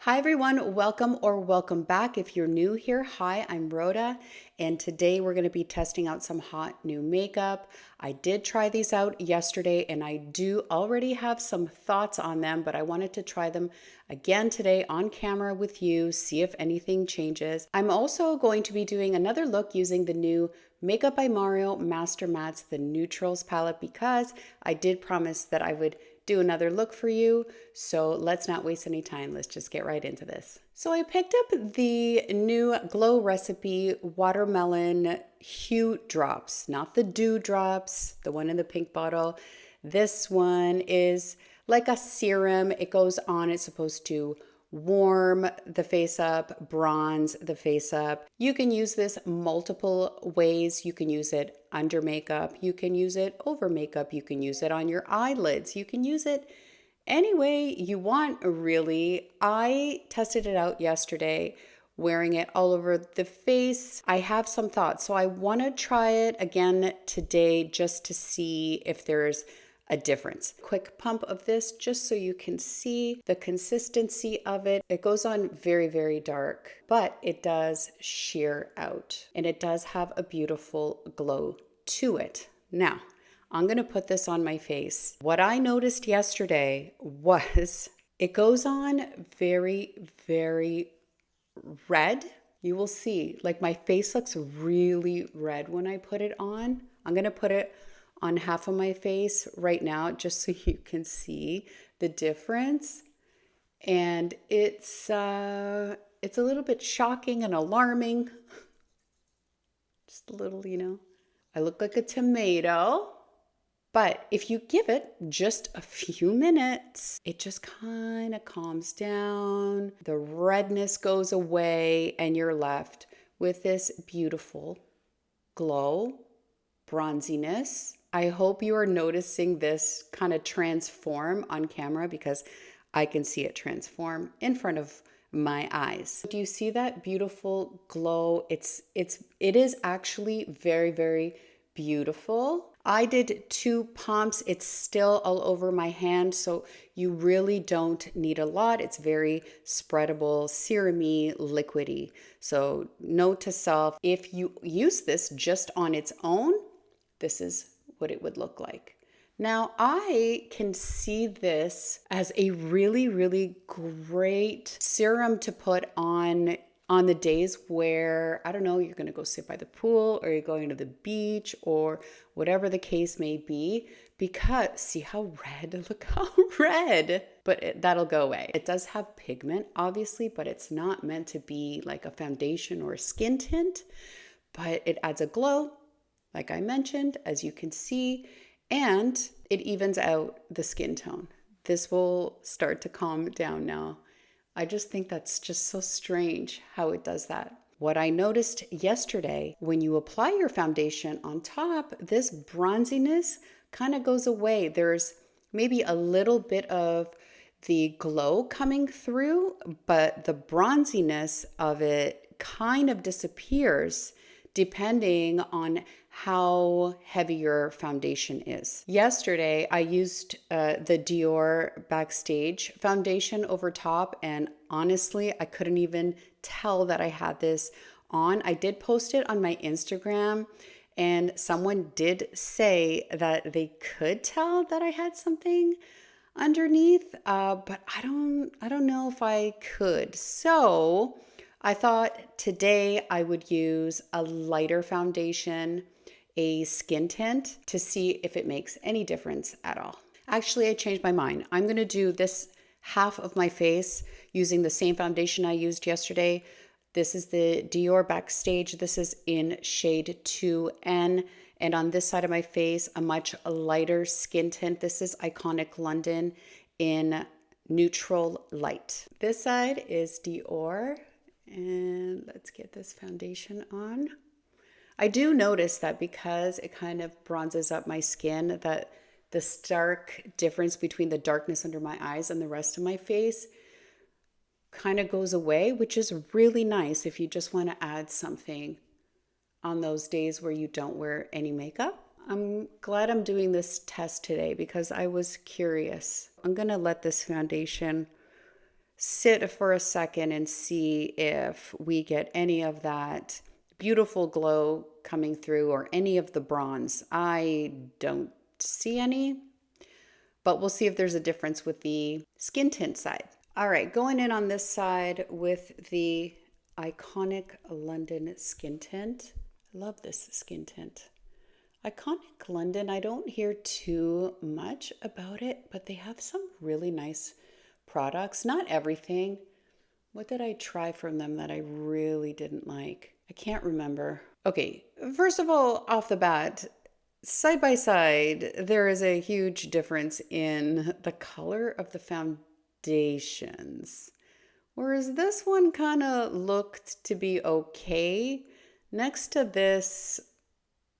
Hi everyone, welcome or welcome back. If you're new here, hi, I'm Rhoda, and today we're going to be testing out some hot new makeup. I did try these out yesterday and I do already have some thoughts on them, but I wanted to try them again today on camera with you, see if anything changes. I'm also going to be doing another look using the new Makeup by Mario Master Mattes, the Neutrals palette, because I did promise that I would do another look for you. So let's not waste any time. Let's just get right into this. So I picked up the new GlowRecipe Watermelon HueDrops, not the Dewdrops, the one in the pink bottle. This one is like a serum. It goes on, it's supposed to warm the face up, bronze the face up. You can use this multiple ways. You can use it under makeup, you can use it over makeup, you can use it on your eyelids, you can use it any way you want, really. I tested it out yesterday, wearing it all over the face. I have some thoughts, so I want to try it again today just to see if there's a difference. Quick pump of this just so you can see the consistency of it. It goes on very, very dark, but it does sheer out and it does have a beautiful glow to it. Now, I'm going to put this on my face. What I noticed yesterday was it goes on very, very red. You will see, like, my face looks really red when I put it on. I'm going to put it on half of my face right now just so you can see the difference. And it's a little bit shocking and alarming. Just a little, I look like a tomato. But if you give it just a few minutes, it just kind of calms down. The redness goes away and you're left with this beautiful glow, bronziness. I hope you are noticing this kind of transform on camera because I can see it transform in front of my eyes. Do you see that beautiful glow? It is actually very, very beautiful. I did 2 pumps. It's still all over my hand, so you really don't need a lot. It's very spreadable, serum-y, liquidy. So note to self, if you use this just on its own, this is what it would look like. Now, I can see this as a really, really great serum to put on the days where, I don't know, you're going to go sit by the pool or you're going to the beach or whatever the case may be, because see how red, look how red, but that'll go away. It does have pigment, obviously, but it's not meant to be like a foundation or a skin tint, but it adds a glow, like I mentioned, as you can see, and it evens out the skin tone. This will start to calm down now. I just think that's just so strange how it does that. What I noticed yesterday, when you apply your foundation on top, this bronziness kind of goes away. There's maybe a little bit of the glow coming through, but the bronziness of it kind of disappears depending on how heavy your foundation is. Yesterday, I used the Dior Backstage foundation over top, and honestly, I couldn't even tell that I had this on. I did post it on my Instagram, and someone did say that they could tell that I had something underneath, but I don't know if I could. So I thought today I would use a lighter foundation, a skin tint, to see if it makes any difference at all. Actually, I changed my mind. I'm going to do this half of my face using the same foundation I used yesterday. This is the Dior Backstage. This is in shade 2N. And on this side of my face, a much lighter skin tint. This is Iconic London in Neutral Light. This side is Dior. And let's get this foundation on. I do notice that because it kind of bronzes up my skin, that the stark difference between the darkness under my eyes and the rest of my face kind of goes away, which is really nice if you just want to add something on those days where you don't wear any makeup. I'm glad I'm doing this test today because I was curious. I'm going to let this foundation sit for a second and see if we get any of that beautiful glow coming through or any of the bronze. I don't see any, but we'll see if there's a difference with the skin tint side. All right, going in on this side with the Iconic London Skin Tint. I love this skin tint. Iconic London, I don't hear too much about it, but they have some really nice products. Not everything. What did I try from them that I really didn't like? I can't remember. Okay, first of all, off the bat, side by side, there is a huge difference in the color of the foundations. Whereas this one kind of looked to be okay. Next to this,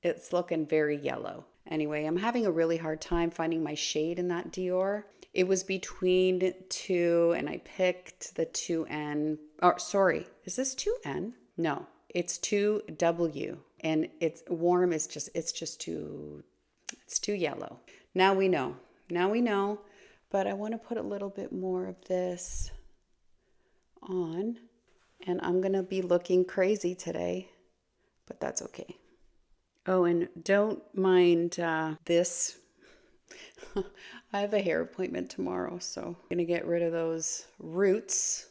it's looking very yellow. Anyway, I'm having a really hard time finding my shade in that Dior. It was between 2 and I picked the 2N. Oh, sorry, is this 2N? No, it's 2W. And it's warm, it's just too yellow. Now we know, but I want to put a little bit more of this on, and I'm gonna be looking crazy today, but that's okay. Oh, and don't mind this. I have a hair appointment tomorrow, so I'm gonna get rid of those roots.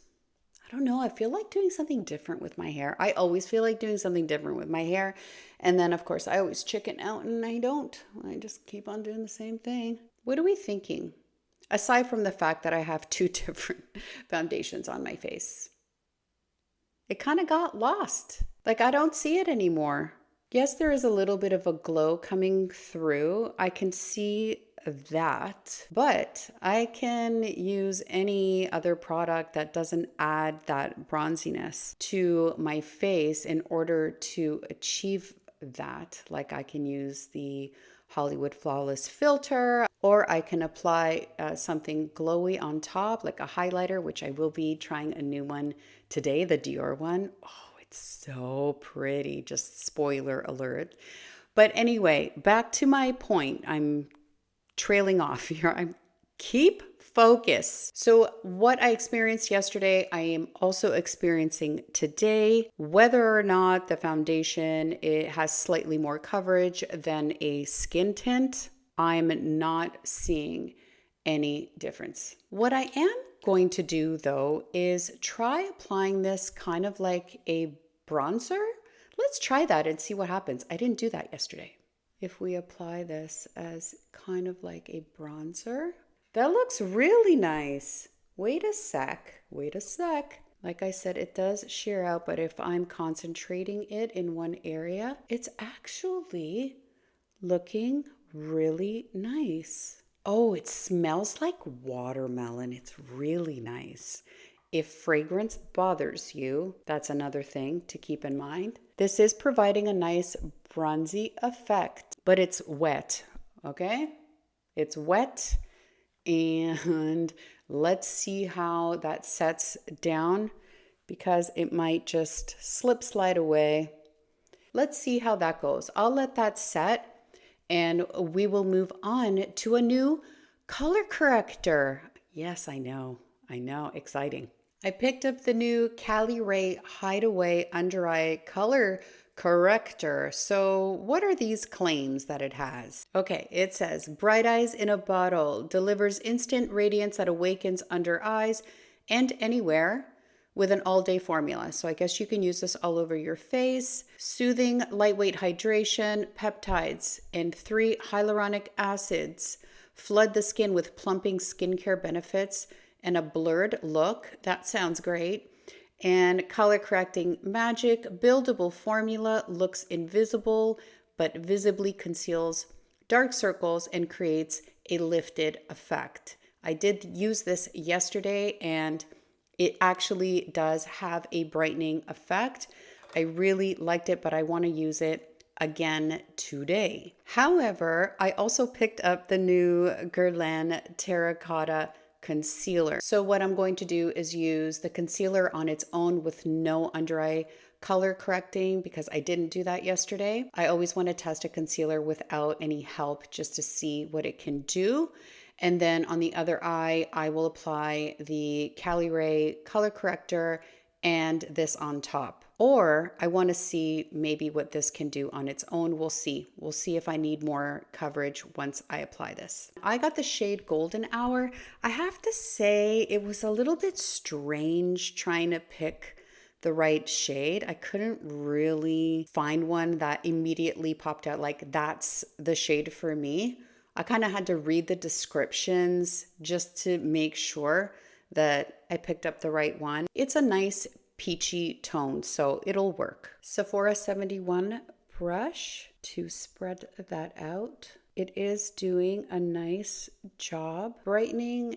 I don't know, I feel like doing something different with my hair. I always feel like doing something different with my hair, and then of course I always chicken out and I don't. I just keep on doing the same thing. What are we thinking? Aside from the fact that I have 2 different foundations on my face. It kind of got lost. Like I don't see it anymore. Yes, there is a little bit of a glow coming through. I can see that, but I can use any other product that doesn't add that bronziness to my face in order to achieve that. Like I can use the Hollywood Flawless filter, or I can apply something glowy on top, like a highlighter, which I will be trying a new one today, the Dior one. Oh, it's so pretty, just spoiler alert. But anyway, back to my point. I'm trailing off here. I keep focus. So what I experienced yesterday, I am also experiencing today. Whether or not the foundation it has slightly more coverage than a skin tint, I'm not seeing any difference. What I am going to do though is try applying this kind of like a bronzer. Let's try that and see what happens. I didn't do that yesterday. If we apply this as kind of like a bronzer, that looks really nice. Wait a sec. Like I said, it does sheer out, but if I'm concentrating it in one area, it's actually looking really nice. Oh, it smells like watermelon. It's really nice. If fragrance bothers you, that's another thing to keep in mind. This is providing a nice bronzy effect, but it's wet, okay? It's wet, and let's see how that sets down because it might just slide away. Let's see how that goes. I'll let that set and we will move on to a new color corrector. Yes, I know, exciting. I picked up the new Caliray Hideaway Under-Eye Color Corrector. So what are these claims that it has? Okay, it says, bright eyes in a bottle, delivers instant radiance that awakens under eyes and anywhere with an all-day formula. So I guess you can use this all over your face. Soothing, lightweight hydration, peptides, and 3 hyaluronic acids. Flood the skin with plumping skincare benefits and a blurred look. That sounds great. And color correcting magic, buildable formula, looks invisible, but visibly conceals dark circles and creates a lifted effect. I did use this yesterday and it actually does have a brightening effect. I really liked it, but I want to use it again today. However, I also picked up the new Guerlain Terracotta Concealer. So what I'm going to do is use the concealer on its own with no under eye color correcting because I didn't do that yesterday. I always want to test a concealer without any help just to see what it can do. And then on the other eye, I will apply the Caliray Color Corrector and this on top. Or I want to see maybe what this can do on its own. We'll see. We'll see if I need more coverage once I apply this. I got the shade Golden Hour. I have to say it was a little bit strange trying to pick the right shade. I couldn't really find one that immediately popped out like that's the shade for me. I kind of had to read the descriptions just to make sure that I picked up the right one. It's a nice peachy tone, so it'll work. Sephora 71 brush to spread that out. It is doing a nice job brightening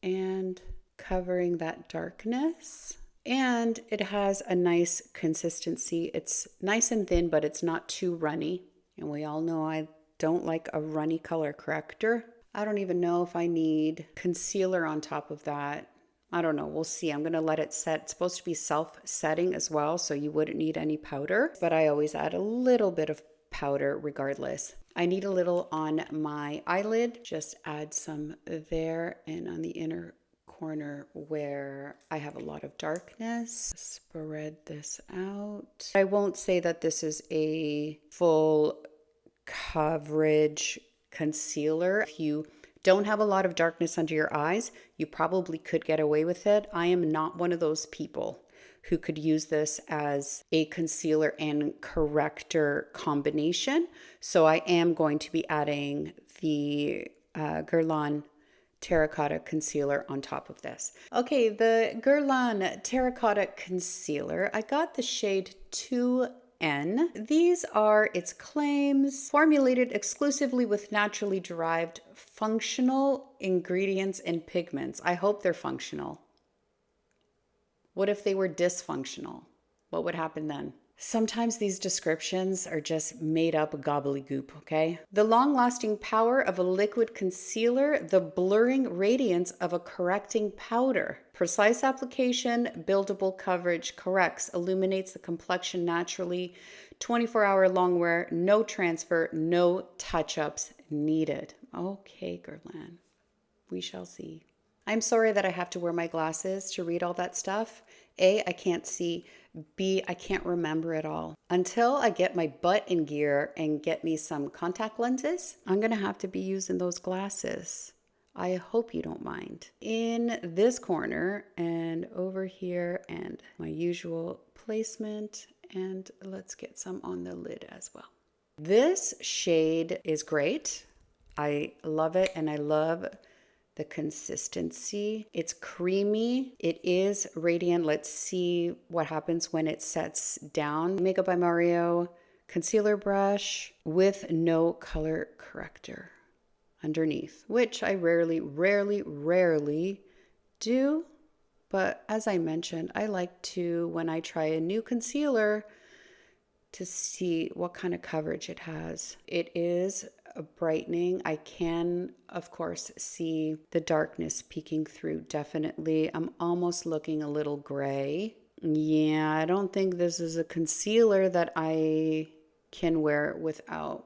and covering that darkness. And it has a nice consistency. It's nice and thin, but it's not too runny. And we all know I don't like a runny color corrector. I don't even know if I need concealer on top of that. I don't know. We'll see. I'm going to let it set. It's supposed to be self-setting as well, so you wouldn't need any powder. But I always add a little bit of powder regardless. I need a little on my eyelid. Just add some there and on the inner corner where I have a lot of darkness. Spread this out. I won't say that this is a full coverage concealer. If you don't have a lot of darkness under your eyes, you probably could get away with it. I am not one of those people who could use this as a concealer and corrector combination. So I am going to be adding the Guerlain Terracotta Concealer on top of this. Okay, the Guerlain Terracotta Concealer, I got the shade 2N. These are its claims: formulated exclusively with naturally derived functional ingredients and pigments. I hope they're functional. What if they were dysfunctional? What would happen then? Sometimes these descriptions are just made up gobbledygook, okay? The long-lasting power of a liquid concealer, the blurring radiance of a correcting powder. Precise application, buildable coverage, corrects, illuminates the complexion naturally, 24-hour long wear, no transfer, no touch-ups needed. Okay, Guerlain, we shall see. I'm sorry that I have to wear my glasses to read all that stuff. A, I can't see. B, I can't remember it all. Until I get my butt in gear and get me some contact lenses, I'm gonna have to be using those glasses. I hope you don't mind. In this corner and over here and my usual placement, and let's get some on the lid as well. This shade is great. I love it, and I love the consistency. It's creamy. It is radiant. Let's see what happens when it sets down. Makeup by Mario concealer brush with no color corrector underneath, which I rarely do. But as I mentioned, I like to, when I try a new concealer, to see what kind of coverage it has. It is a brightening. I can, of course, see the darkness peeking through, definitely. I'm almost looking a little gray. Yeah, I don't think this is a concealer that I can wear without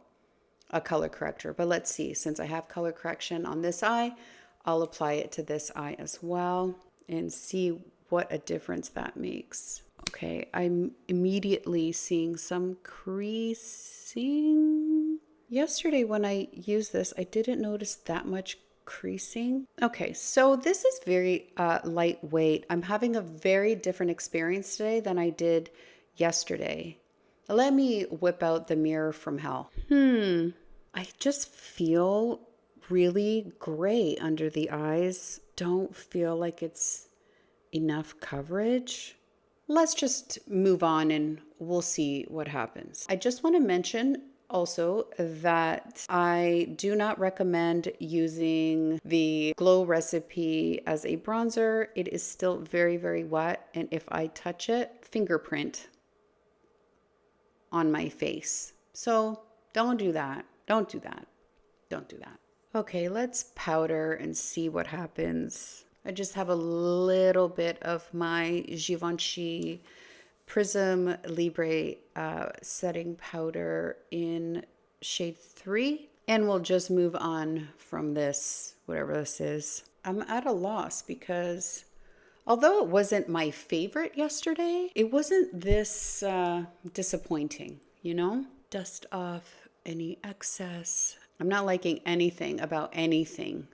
a color corrector. But let's see, since I have color correction on this eye, I'll apply it to this eye as well and see what a difference that makes. Okay, I'm immediately seeing some creasing. Yesterday when I used this, I didn't notice that much creasing. Okay, so this is very lightweight. I'm having a very different experience today than I did yesterday. Let me whip out the mirror from hell. I just feel really gray under the eyes. Don't feel like it's enough coverage. Let's just move on and we'll see what happens. I just want to mention also that I do not recommend using the GlowRecipe as a bronzer. It is still very wet, and if I touch it, fingerprint on my face. So don't do that. Don't do that. Don't do that. Okay, let's powder and see what happens. I just have a little bit of my Givenchy Prism Libre setting powder in shade 3. And we'll just move on from this, whatever this is. I'm at a loss because although it wasn't my favorite yesterday, it wasn't this disappointing, you know? Dust off any excess. I'm not liking anything about anything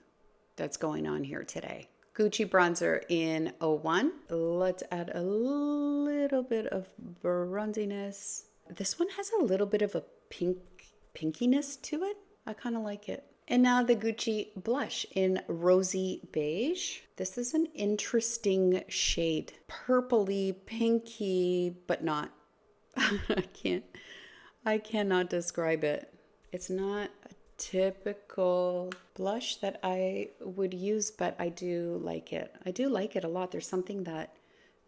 that's going on here today. Gucci bronzer in 01. Let's add a little bit of bronziness. This one has a little bit of a pinkiness to it. I kind of like it. And now the Gucci blush in Rosy Beige. This is an interesting shade. Purpley, pinky, but not. I cannot describe it. It's not a typical blush that I would use, but I do like it. I do like it a lot. There's something that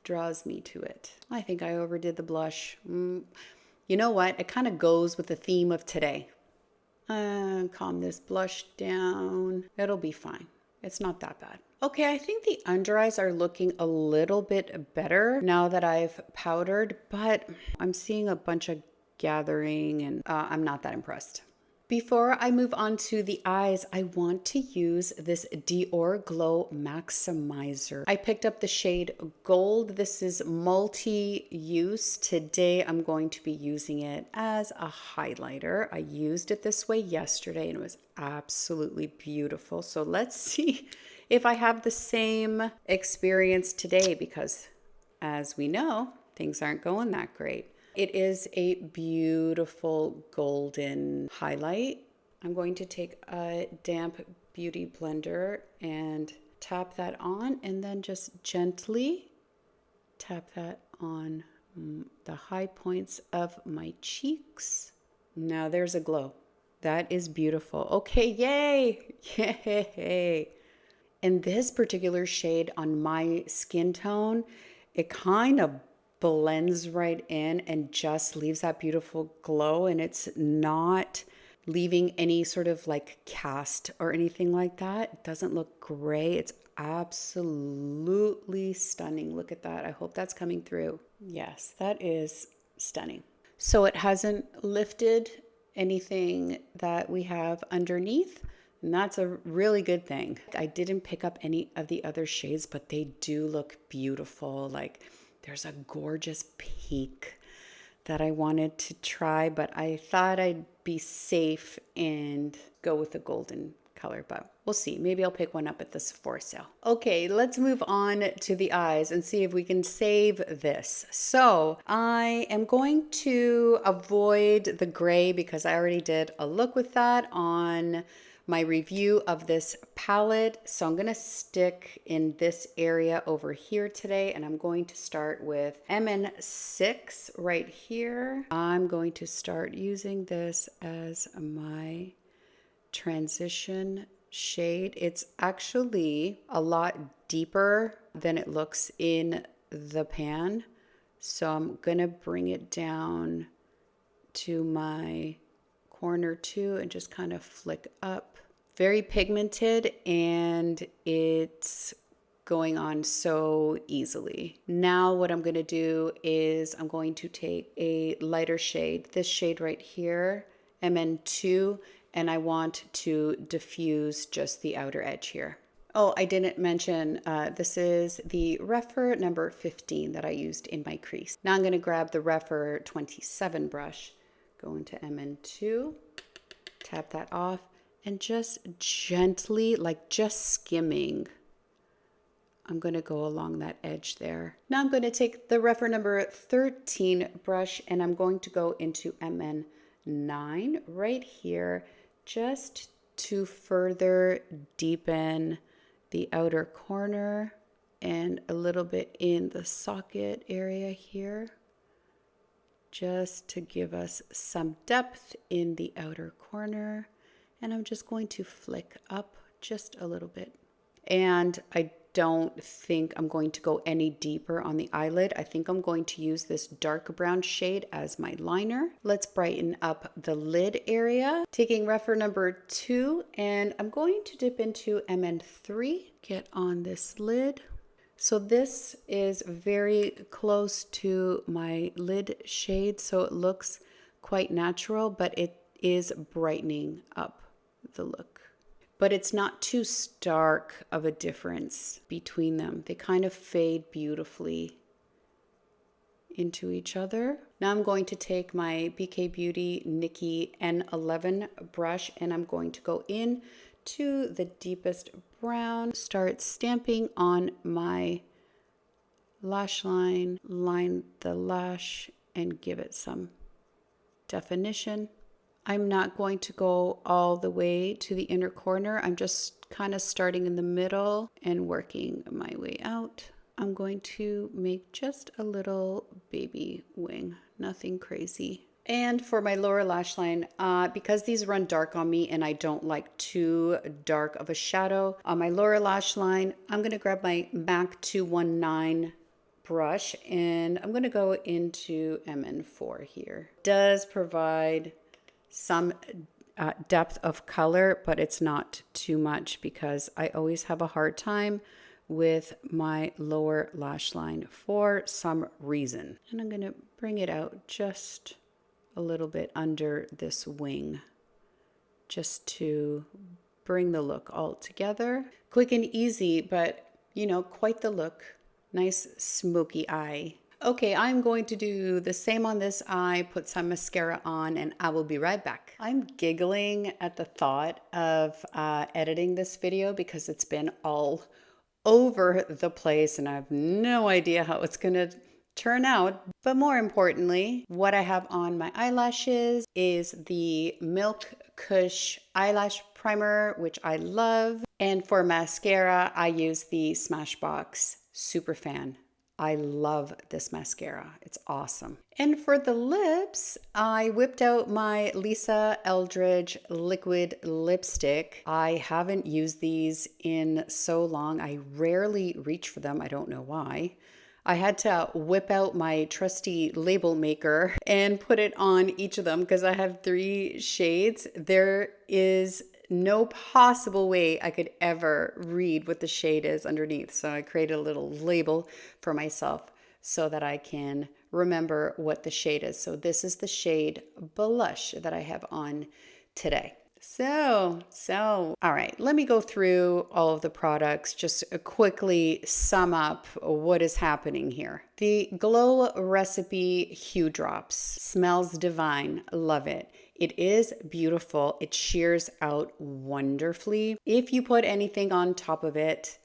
draws me to it. I think I overdid the blush. You know what? It kind of goes with the theme of today. Calm this blush down. It'll be fine. It's not that bad. Okay, I think the under eyes are looking a little bit better now that I've powdered, but I'm seeing a bunch of gathering and I'm not that impressed. Before I move on to the eyes, I want to use this Dior Glow Maximizer. I picked up the shade Gold. This is multi-use. Today, I'm going to be using it as a highlighter. I used it this way yesterday and it was absolutely beautiful. So let's see if I have the same experience today because as we know, things aren't going that great. It is a beautiful golden highlight. I'm going to take a damp beauty blender and tap that on and then just gently tap that on the high points of my cheeks. Now there's a glow. That is beautiful. Okay, yay! Yay! And this particular shade on my skin tone, it kind of blends right in and just leaves that beautiful glow, and it's not leaving any sort of like cast or anything like that. It doesn't look gray. It's absolutely stunning. Look at that. I hope that's coming through. Yes, that is stunning. So it hasn't lifted anything that we have underneath, and that's a really good thing. I didn't pick up any of the other shades, but they do look beautiful. Like there's a gorgeous pink that I wanted to try, but I thought I'd be safe and go with the golden color, but we'll see. Maybe I'll pick one up at the Sephora sale. Okay, let's move on to the eyes and see if we can save this. So I am going to avoid the gray because I already did a look with that on my review of this palette. So I'm gonna stick in this area over here today, and I'm going to start with MN6 right here. I'm going to start using this as my transition shade. It's actually a lot deeper than it looks in the pan. So I'm gonna bring it down to my corner two and just kind of flick up. Very pigmented and it's going on so easily. Now what I'm going to do is I'm going to take a lighter shade, this shade right here, MN2, and I want to diffuse just the outer edge here. Oh, I didn't mention this is the Refer number 15 that I used in my crease. Now I'm going to grab the Refer 27 brush, go into MN2, tap that off, and just gently, like just skimming, I'm going to go along that edge there. Now I'm going to take the Refer number 13 brush and I'm going to go into MN9 right here just to further deepen the outer corner and a little bit in the socket area here, just to give us some depth in the outer corner. And I'm just going to flick up just a little bit. And I don't think I'm going to go any deeper on the eyelid. I think I'm going to use this dark brown shade as my liner. Let's brighten up the lid area. Taking Refer number 2, and I'm going to dip into MN3. Get on this lid. So this is very close to my lid shade, so it looks quite natural, but it is brightening up the look. But it's not too stark of a difference between them. They kind of fade beautifully into each other. Now I'm going to take my BK Beauty Nikki N11 brush and I'm going to go in to the deepest brown, start stamping on my lash line, line the lash and give it some definition. I'm not going to go all the way to the inner corner. I'm just kind of starting in the middle and working my way out. I'm going to make just a little baby wing, nothing crazy. And for my lower lash line, because these run dark on me and I don't like too dark of a shadow, on my lower lash line, I'm going to grab my MAC 219 brush and I'm going to go into MN4 here. It does provide some depth of color, but it's not too much because I always have a hard time with my lower lash line for some reason. And I'm going to bring it out just a little bit under this wing just to bring the look all together. Quick and easy, but you know, quite the look. Nice smoky eye. Okay, I'm going to do the same on this eye, put some mascara on, and I will be right back. I'm giggling at the thought of editing this video because it's been all over the place and I have no idea how it's gonna turn out. But more importantly, what I have on my eyelashes is the Milk Kush eyelash primer, which I love. And for mascara, I use the Smashbox Superfan. I love this mascara. It's awesome. And for the lips, I whipped out my Lisa Eldridge liquid lipstick. I haven't used these in so long. I rarely reach for them. I don't know why. I had to whip out my trusty label maker and put it on each of them because I have 3 shades. There is no possible way I could ever read what the shade is underneath. So I created a little label for myself so that I can remember what the shade is. So this is the shade Blush that I have on today. So, all right, let me go through all of the products, just quickly sum up what is happening here. The GlowRecipe HueDrops smells divine, love it. It is beautiful. It shears out wonderfully. If you put anything on top of it,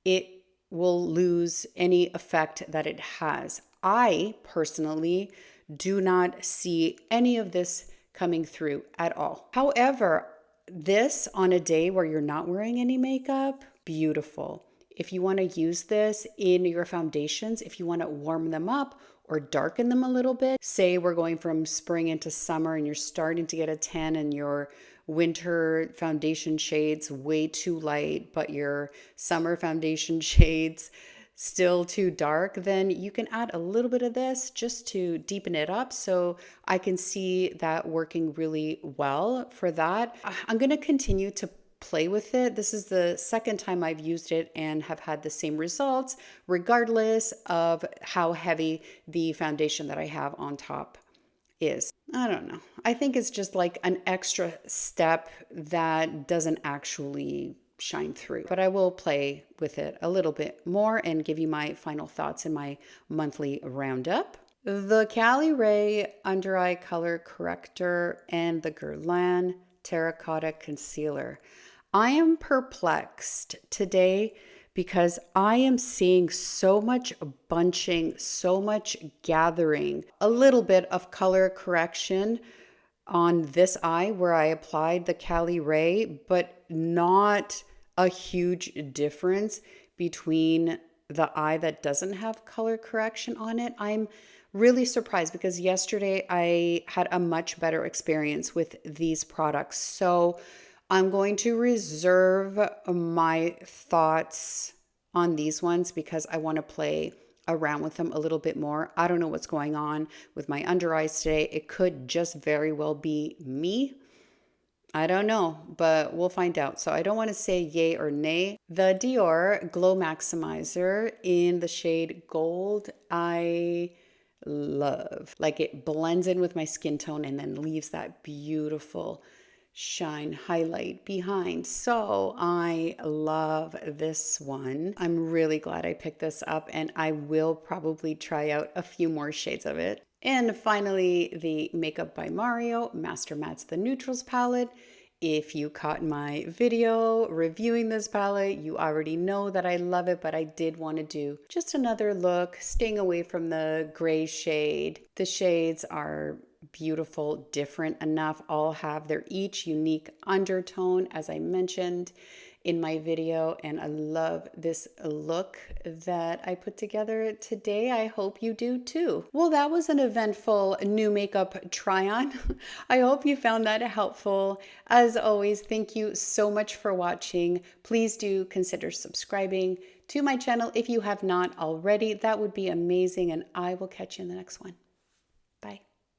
it will lose any effect that it has. I personally do not see any of this coming through at all. However, this on a day where you're not wearing any makeup, beautiful. If you want to use this in your foundations, if you want to warm them up or darken them a little bit, say we're going from spring into summer and you're starting to get a tan and your winter foundation shades way too light, but your summer foundation shades still too dark, then you can add a little bit of this just to deepen it up. So I can see that working really well for that. I'm going to continue to play with it. This is the second time I've used it and have had the same results, regardless of how heavy the foundation that I have on top is. I don't know. I think it's just like an extra step that doesn't actually shine through, but I will play with it a little bit more and give you my final thoughts in my monthly roundup. The Caliray Under Eye Color Corrector and the Guerlain Terracotta Concealer. I am perplexed today because I am seeing so much bunching, so much gathering, a little bit of color correction on this eye where I applied the Caliray, but not a huge difference between the eye that doesn't have color correction on it. I'm really surprised because yesterday I had a much better experience with these products. So I'm going to reserve my thoughts on these ones because I want to play around with them a little bit more. I don't know what's going on with my under eyes today. It could just very well be me. I don't know, but we'll find out. So I don't want to say yay or nay. The Dior Glow Maximizer in the shade Gold, I love. Like it blends in with my skin tone and then leaves that beautiful shine highlight behind. So I love this one. I'm really glad I picked this up, and I will probably try out a few more shades of it. And finally, the Makeup by Mario Master Mattes the Neutrals palette. If you caught my video reviewing this palette, you already know that I love it, but I did want to do just another look, staying away from the gray shade. The shades are beautiful, different enough, all have their each unique undertone, as I mentioned in my video, and I love this look that I put together today. I hope you do too. Well, that was an eventful new makeup try on. I hope you found that helpful. As always, thank you so much for watching. Please do consider subscribing to my channel if you have not already. That would be amazing, and I will catch you in the next one.